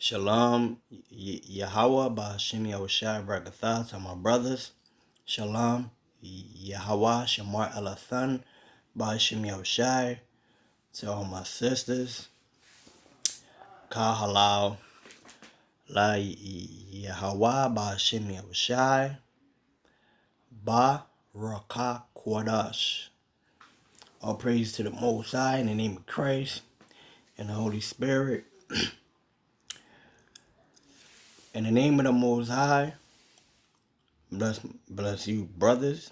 Shalom, Yahweh, Ba'Hashem Yahushai, Barakatah, to my brothers. Shalom, Yahweh, Shamar Elathan, Ba'Hashem Yahushai, to all my sisters. Ka Halal, La Yahweh, Ba'Hashem Yahushai, Barakah Kwadash. All praise to the Most High in the name of Christ and the Holy Spirit. In the name of the Most High, bless you, brothers.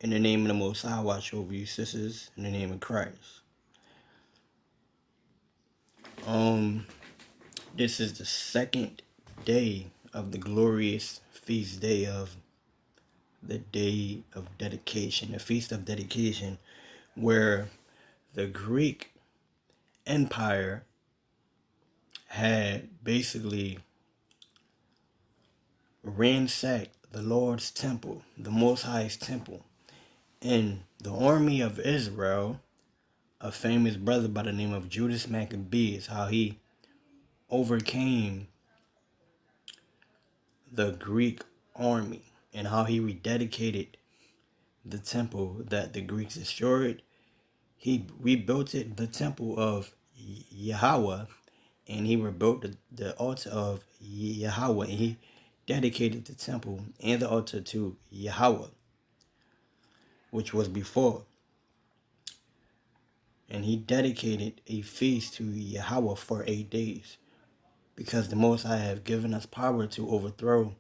In the name of the Most High, watch over you, sisters. In the name of Christ. This is the second day of the glorious feast day of the Day of Dedication, the Feast of Dedication, where the Greek Empire had basically ransacked the Lord's temple, the Most High's temple, and the army of Israel, a famous brother by the name of Judas Maccabees, how he overcame the Greek army and how he rededicated the temple that the Greeks destroyed. He rebuilt it, the temple of Yahweh, and he rebuilt the altar of Yahweh, and he dedicated the temple and the altar to Yahweh, which was before. And he dedicated a feast to Yahweh for 8 days, because the Most High have given us power to overthrow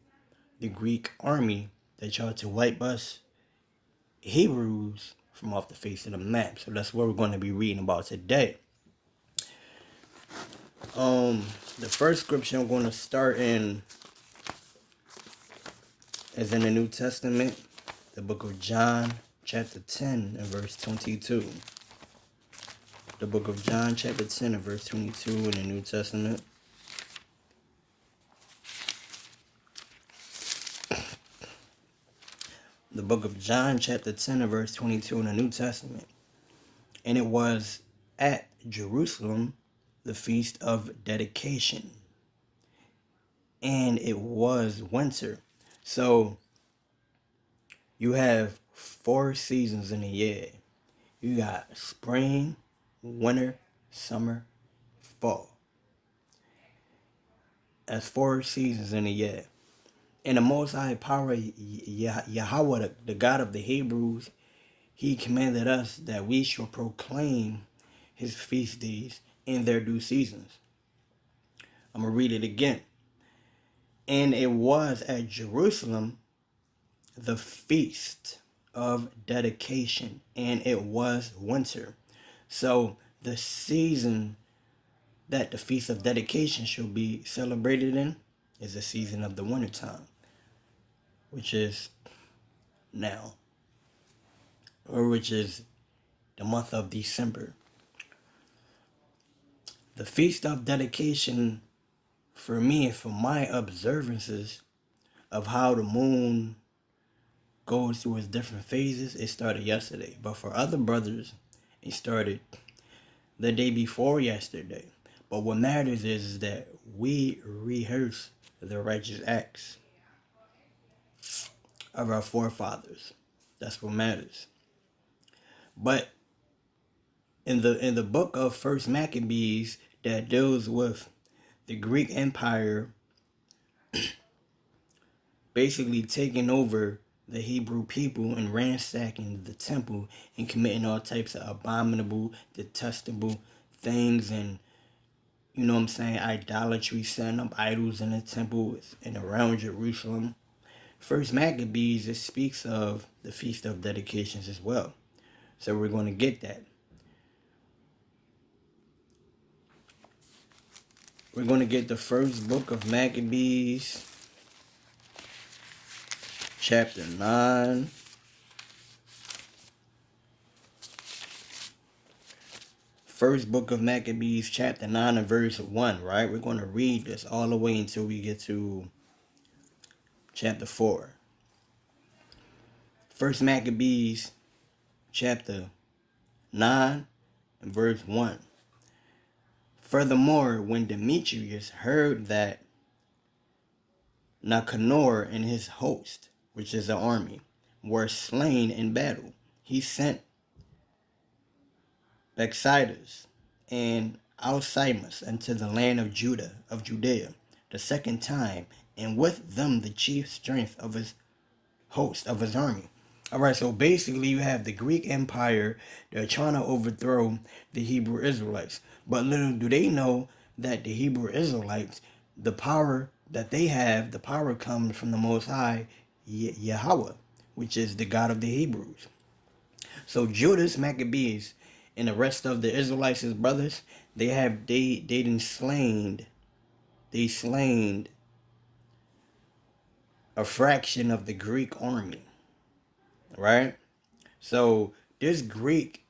the Greek army that tried to wipe us Hebrews from off the face of the map. So that's what we're going to be reading about today. The first scripture I'm going to start in is in the New Testament, the book of John, chapter 10 and verse 22. The book of John, chapter 10 and verse 22 in the New Testament. The book of John, chapter 10 and verse 22 in the New Testament. And it was at Jerusalem, the Feast of Dedication. And it was winter. So you have 4 seasons in a year. You got spring, winter, summer, fall. That's 4 seasons in a year. And the Most High power, Yahweh, the God of the Hebrews, he commanded us that we shall proclaim his feast days in their due seasons. I'm going to read it again. And it was at Jerusalem the Feast of Dedication, and it was winter. So the season that the Feast of Dedication shall be celebrated in is the season of the wintertime, which is now, or which is the month of December. The Feast of Dedication, for me, for my observances of how the moon goes through its different phases, it started yesterday. But for other brothers, it started the day before yesterday. But what matters is that we rehearse the righteous acts of our forefathers. That's what matters. But in the book of First Maccabees that deals with the Greek Empire basically taking over the Hebrew people and ransacking the temple and committing all types of abominable, detestable things, and you know what I'm saying, idolatry, setting up idols in the temple and around Jerusalem. First Maccabees, it speaks of the Feast of Dedications as well. So we're going to get that. We're going to get the first book of Maccabees, chapter 9. First book of Maccabees, chapter 9 and verse 1, right? We're going to read this all the way until we get to chapter 4. First Maccabees, chapter 9 and verse 1. Furthermore, when Demetrius heard that Nicanor and his host, which is an army, were slain in battle, he sent Bexidus and Alcimus into the land of Judea, the second time, and with them the chief strength of his host, of his army. All right, so basically you have the Greek Empire. They're trying to overthrow the Hebrew Israelites. But little do they know that the Hebrew Israelites, the power that they have, the power comes from the Most High, Yahweh, which is the God of the Hebrews. So Judas Maccabees and the rest of the Israelites, his brothers, they didn't slain a fraction of the Greek army, right? So this Greek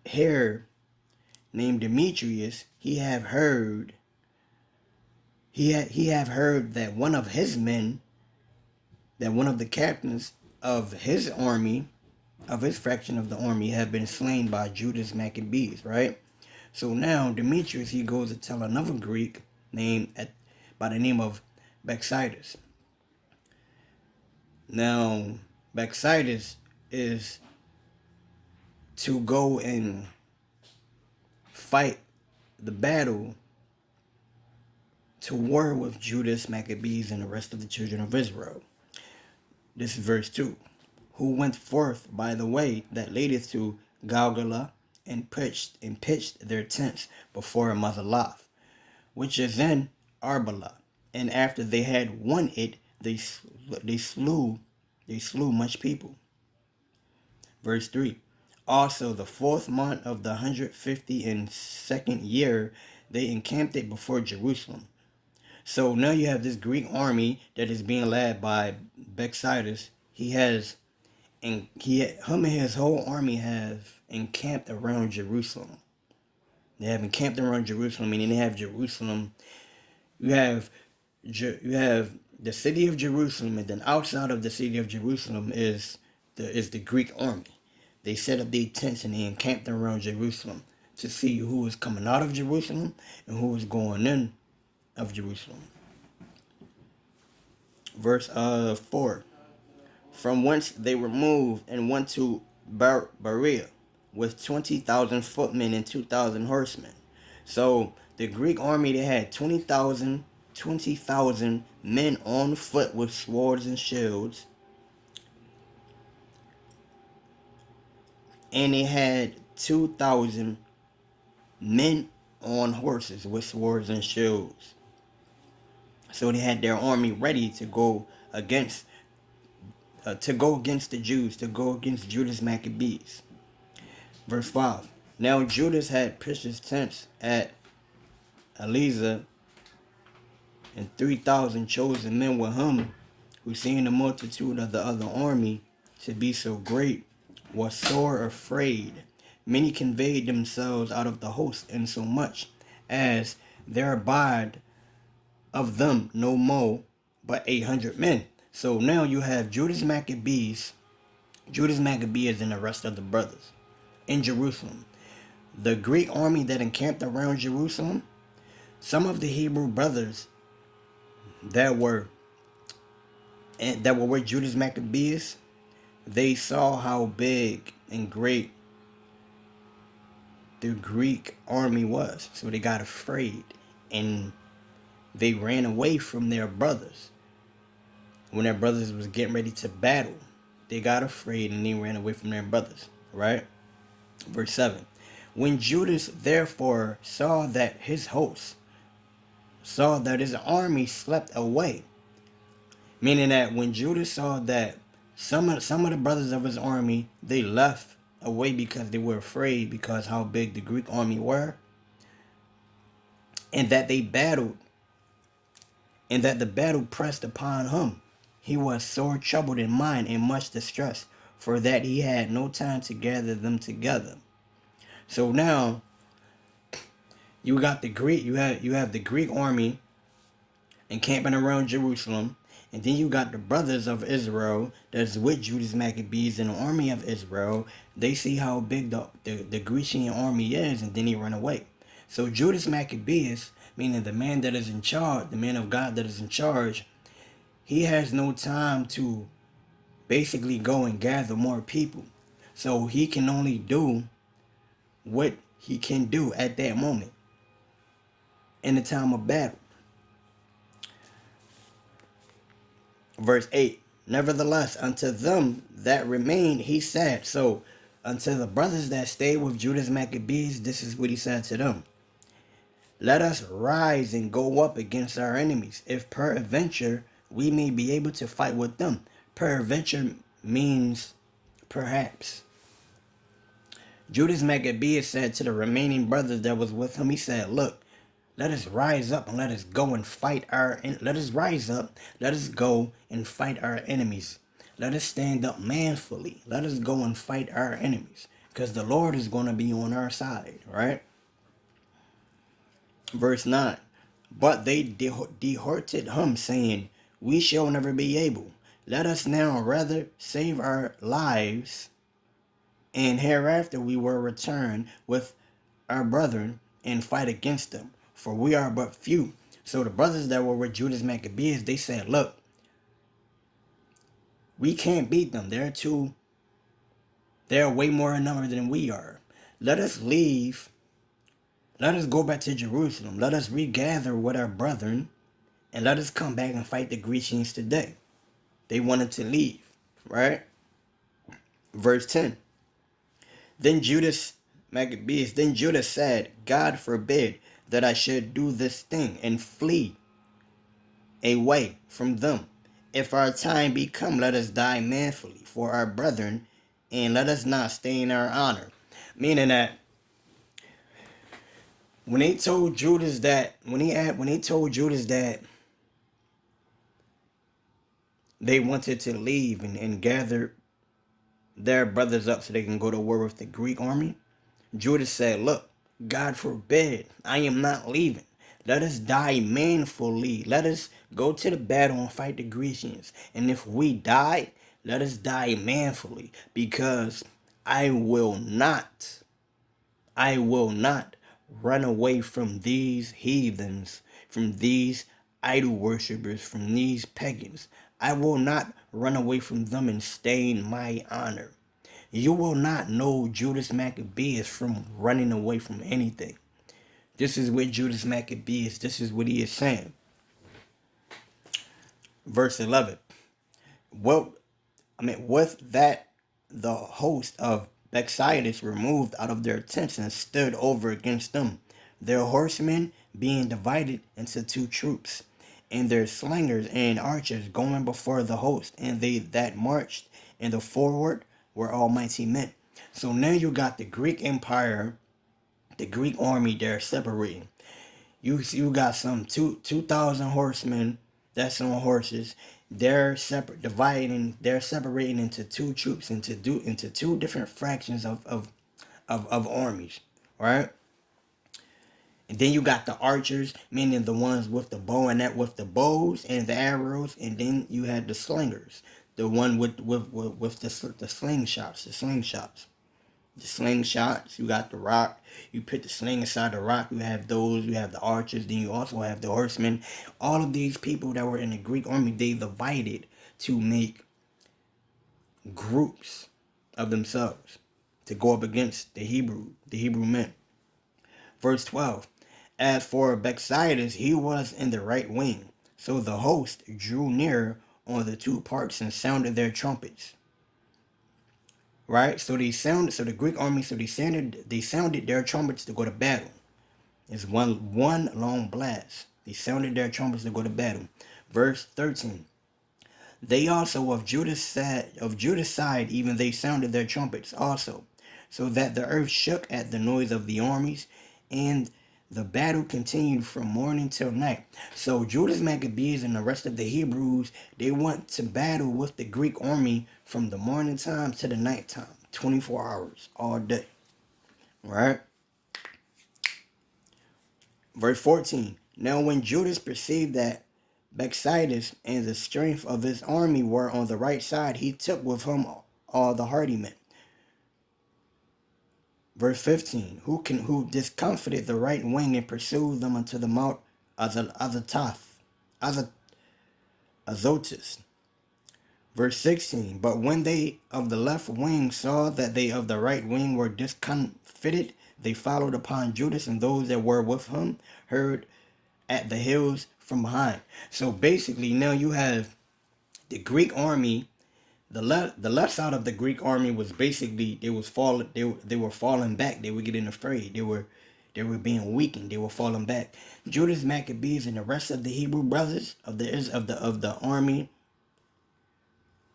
here named Demetrius, he have heard that one of his men, that one of the captains of his army, of his fraction of the army, have been slain by Judas Maccabees, right? So now Demetrius, he goes to tell another Greek by the name of Bexidus. Now Bexidus is to go and fight the battle to war with Judas Maccabees and the rest of the children of Israel. This is verse 2. Who went forth by the way that leadeth to Galgala and pitched their tents before Mazalath, which is in Arbala. And after they had won it, they slew much people. Verse 3. Also the 4th month of the 152nd year, they encamped it before Jerusalem. So now you have this Greek army that is being led by Bexidus. Him and his whole army have encamped around Jerusalem. They have encamped around Jerusalem, meaning they have Jerusalem. You have the city of Jerusalem, and then outside of the city of Jerusalem is the Greek army. They set up their tents and they encamped around Jerusalem to see who was coming out of Jerusalem and who was going in of Jerusalem. Verse 4. From whence they were moved and went to Berea with 20,000 footmen and 2,000 horsemen. So the Greek army, they had 20,000 men on foot with swords and shields. And they had 2,000 men on horses with swords and shields. So they had their army ready to go against the Jews, to go against Judas Maccabees. Verse 5. Now Judas had pitched his tents at Eliza, and 3,000 chosen men with him, who seeing the multitude of the other army to be so great, was sore afraid. Many conveyed themselves out of the host, insomuch as there abide of them no more but 800 men. So now you have Judas Maccabees and the rest of the brothers in Jerusalem. The Greek army that encamped around Jerusalem, some of the Hebrew brothers that were with Judas Maccabees, they saw how big and great the Greek army was. So they got afraid and they ran away from their brothers. When their brothers was getting ready to battle, they got afraid and they ran away from their brothers. Right? Verse 7. When Judas therefore saw that his army slept away, meaning that when Judas saw that some of the brothers of his army, they left away because they were afraid, because how big the Greek army were, and that they battled, and that the battle pressed upon him, he was sore troubled in mind and much distressed, for that he had no time to gather them together. So now you got the Greek, you have the Greek army encamping around Jerusalem, and then you got the brothers of Israel that's with Judas Maccabees and the army of Israel. They see how big the Grecian army is, and then they run away. So Judas Maccabeus, meaning the man that is in charge, the man of God that is in charge, he has no time to basically go and gather more people. So he can only do what he can do at that moment in the time of battle. Verse 8, nevertheless, unto them that remained, he said, so unto the brothers that stayed with Judas Maccabees, this is what he said to them. Let us rise and go up against our enemies, if peradventure we may be able to fight with them. Peradventure means perhaps. Judas Maccabeus said to the remaining brothers that was with him, he said, look, let us rise up and let us go and fight let us rise up, let us go and fight our enemies. Let us stand up manfully. Let us go and fight our enemies, because the Lord is going to be on our side, right? Verse 9, but they dehorted him, saying, we shall never be able. Let us now rather save our lives, and hereafter we will return with our brethren and fight against them, for we are but few. So the brothers that were with Judas Maccabeus, they said, look, we can't beat them. They're way more in number than we are. Let us leave. Let us go back to Jerusalem. Let us regather with our brethren, and let us come back and fight the Grecians today. They wanted to leave, right? Verse 10. Then Judas said, God forbid that I should do this thing and flee away from them. If our time be come, let us die manfully for our brethren, and let us not stain our honor. Meaning that when they told Judas that they wanted to leave and gather their brothers up so they can go to war with the Greek army, Judas said, look, God forbid, I am not leaving. Let us die manfully. Let us go to the battle and fight the Grecians. And if we die, let us die manfully, because I will not run away from these heathens, from these idol worshippers, from these pagans. I will not run away from them and stain my honor. You will not know Judas Maccabeus from running away from anything. This is what Judas Maccabeus, this is what he is saying. Verse 11. With that the host of Bexidus removed out of their tents and stood over against them, their horsemen being divided into two troops, and their slingers and archers going before the host, and they that marched in the forward were almighty men. So now you got the Greek Empire, the Greek army, they're separating. You got some 2,000 horsemen that's on horses. They're separating into two troops, into two different fractions of armies, right? And then you got the archers, meaning the ones with the bow and that with the bows and the arrows, and then you had the slingers, the one with the slingshots. The slingshots, you got the rock. You put the sling inside the rock. You have those. You have the archers. Then you also have the horsemen. All of these people that were in the Greek army, they divided to make groups of themselves to go up against the Hebrew men. Verse 12. As for Bexidus, he was in the right wing. So the host drew near on the two parts and sounded their trumpets. Right? So the Greek army, they sounded their trumpets to go to battle. It's one long blast. They sounded their trumpets to go to battle. Verse 13. They also of Judas side, even they sounded their trumpets also, so that the earth shook at the noise of the armies, and the battle continued from morning till night. So Judas Maccabees and the rest of the Hebrews, they went to battle with the Greek army from the morning time to the night time, 24 hours, all day. Right? Verse 14. Now when Judas perceived that Bexidus and the strength of his army were on the right side, he took with him all the hardy men. Verse 15. Who discomfited the right wing and pursued them unto the mount Azotus. Verse 16. But when they of the left wing saw that they of the right wing were discomfited, they followed upon Judas, and those that were with him heard at the hills from behind. So basically, now you have the Greek army. The left side of the Greek army was basically they were falling back. They were getting afraid. They were being weakened. They were falling back. Judas Maccabees and the rest of the Hebrew brothers of the army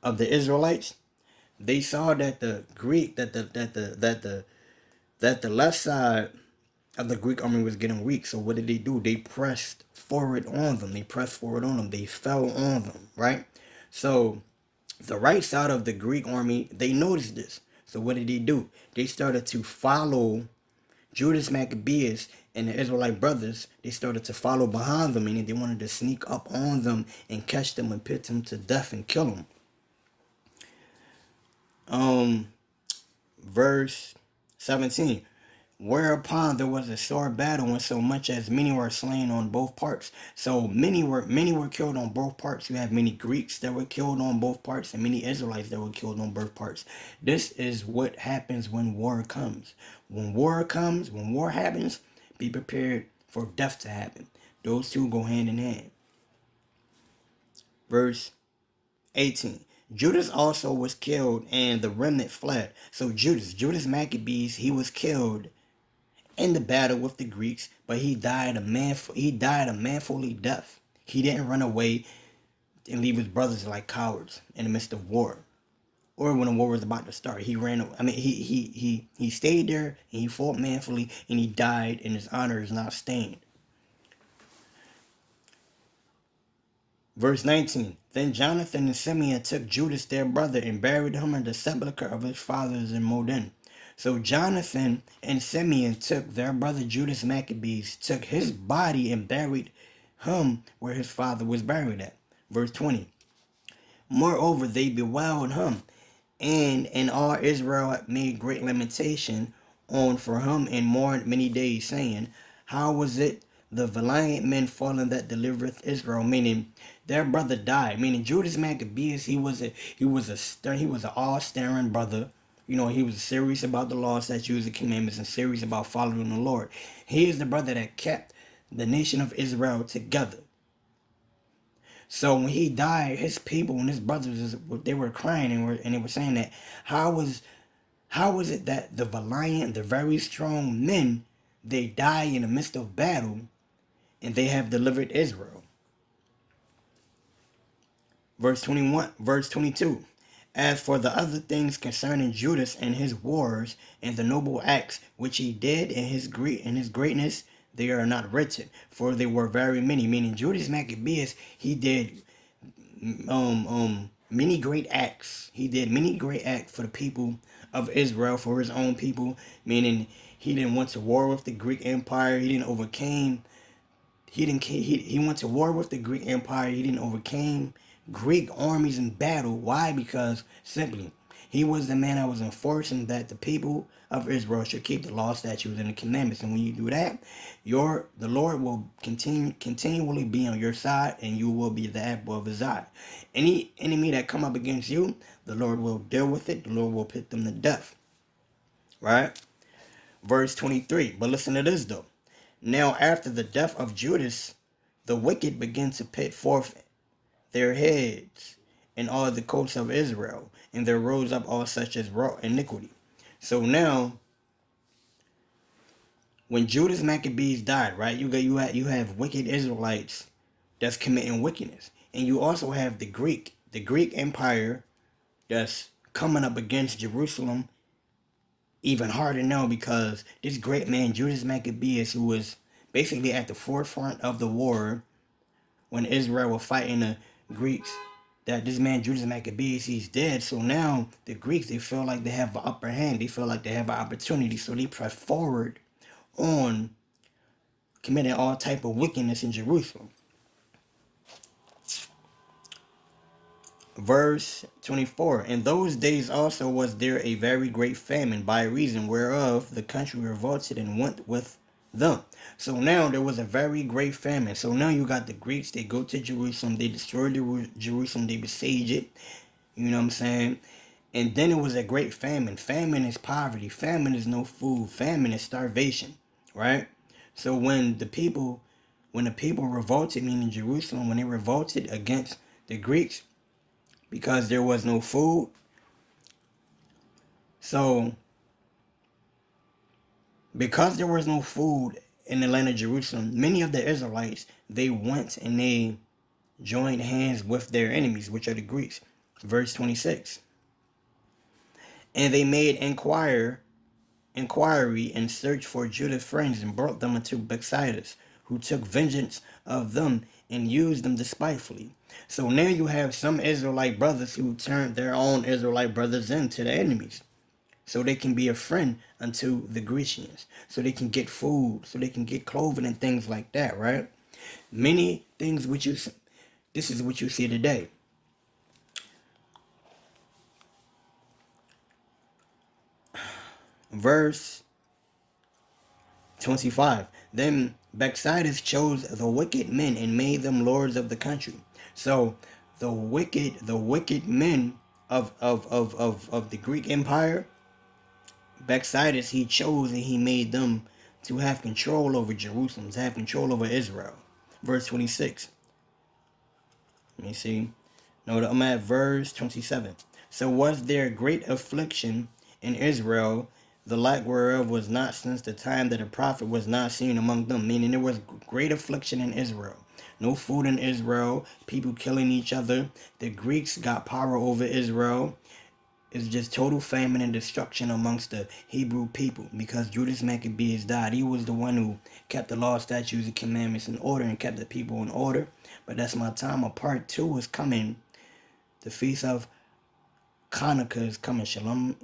of the Israelites, they saw that the Greek that the left side of the Greek army was getting weak. So what did they do? They pressed forward on them. They fell on them, right? So the right side of the Greek army, they noticed this. So what did they do? They started to follow Judas Maccabeus and the Israelite brothers. They started to follow behind them, meaning they wanted to sneak up on them and catch them and put them to death and kill them. Verse 17. Whereupon there was a sore battle, and so much as many were slain on both parts. So many were killed on both parts. You have many Greeks that were killed on both parts, and many Israelites that were killed on both parts. This is what happens when war comes. When war happens, be prepared for death to happen. Those two go hand in hand. Verse 18. Judas also was killed, and the remnant fled. So Judas Maccabees, he was killed in the battle with the Greeks, but he died a manfully death. He didn't run away and leave his brothers like cowards in the midst of war, or when the war was about to start. He ran. I mean, he stayed there and he fought manfully, and he died, and his honor is not stained. Verse 19. Then Jonathan and Simeon took Judas their brother and buried him in the sepulchre of his fathers in Modin. So Jonathan and Simeon took their brother Judas Maccabees, took his body and buried him where his father was buried at. Verse 20. Moreover, they bewailed him, and all Israel made great lamentation on for him and mourned many days, saying, How was it the valiant men fallen that delivereth Israel? Meaning their brother died. Meaning Judas Maccabeus, he was an all-staring brother. You know, he was serious about the law, statutes, and commandments, and serious about following the Lord. He is the brother that kept the nation of Israel together. So when he died, his people and his brothers, they were crying and they were saying that how was it that the valiant, the very strong men, they die in the midst of battle, and they have delivered Israel? Verse 22. As for the other things concerning Judas and his wars and the noble acts which he did in his greatness, they are not written, for they were very many. Meaning Judas Maccabeus, he did many great acts. He did many great acts for the people of Israel, for his own people. Meaning he didn't went to war with the Greek Empire. He went to war with the Greek Empire. He didn't overcame Greek armies in battle. Why? Because simply, he was the man that was enforcing that the people of Israel should keep the law, statutes, and the commandments. And when you do that, the Lord will continually be on your side, and you will be the apple of his eye. Any enemy that come up against you, the Lord will deal with it. The Lord will put them to death. Right? Verse 23. But listen to this though. Now after the death of Judas, the wicked began to put forth their heads in all the coasts of Israel, and there rose up all such as wrought iniquity. So now, when Judas Maccabees died, right, you have wicked Israelites that's committing wickedness, and you also have the Greek Empire that's coming up against Jerusalem even harder now, because this great man Judas Maccabeus, who was basically at the forefront of the war when Israel was fighting the Greeks, that this man Judas Maccabeus, he's dead. So now the Greeks, they feel like they have an upper hand. They feel like they have an opportunity. So they press forward on committing all type of wickedness in Jerusalem. Verse 24. In those days also was there a very great famine, by reason whereof the country revolted and went with them. So now there was a very great famine. So now you got the Greeks, they go to Jerusalem, they destroy Jerusalem, they besiege it. You know what I'm saying? And then it was a great famine. Famine is poverty. Famine is no food. Famine is starvation. Right? So when the people revolted, meaning Jerusalem, when they revolted against the Greeks, because there was no food. So, because there was no food in the land of Jerusalem, many of the Israelites, they went and they joined hands with their enemies, which are the Greeks. Verse 26. And they made inquiry and searched for Judah's friends and brought them unto Bethsaida, who took vengeance of them and used them despitefully. So now you have some Israelite brothers who turned their own Israelite brothers into the enemies, so they can be a friend unto the Grecians, so they can get food, so they can get clothing and things like that, right? Many things which this is what you see today. Verse 25. Then Bethsaida chose the wicked men and made them lords of the country. So the wicked men of the Greek Empire, Bethsaida he chose and he made them to have control over Jerusalem, to have control over Israel. Verse 26. Let me see. No, I'm at verse 27. So was there great affliction in Israel, the like whereof was not since the time that a prophet was not seen among them. Meaning there was great affliction in Israel. No food in Israel, people killing each other. The Greeks got power over Israel. It's just total famine and destruction amongst the Hebrew people, because Judas Maccabeus died. He was the one who kept the law, statutes, and commandments in order and kept the people in order. But that's my time. A part 2 is coming. The feast of chaanakah is coming. Shalom.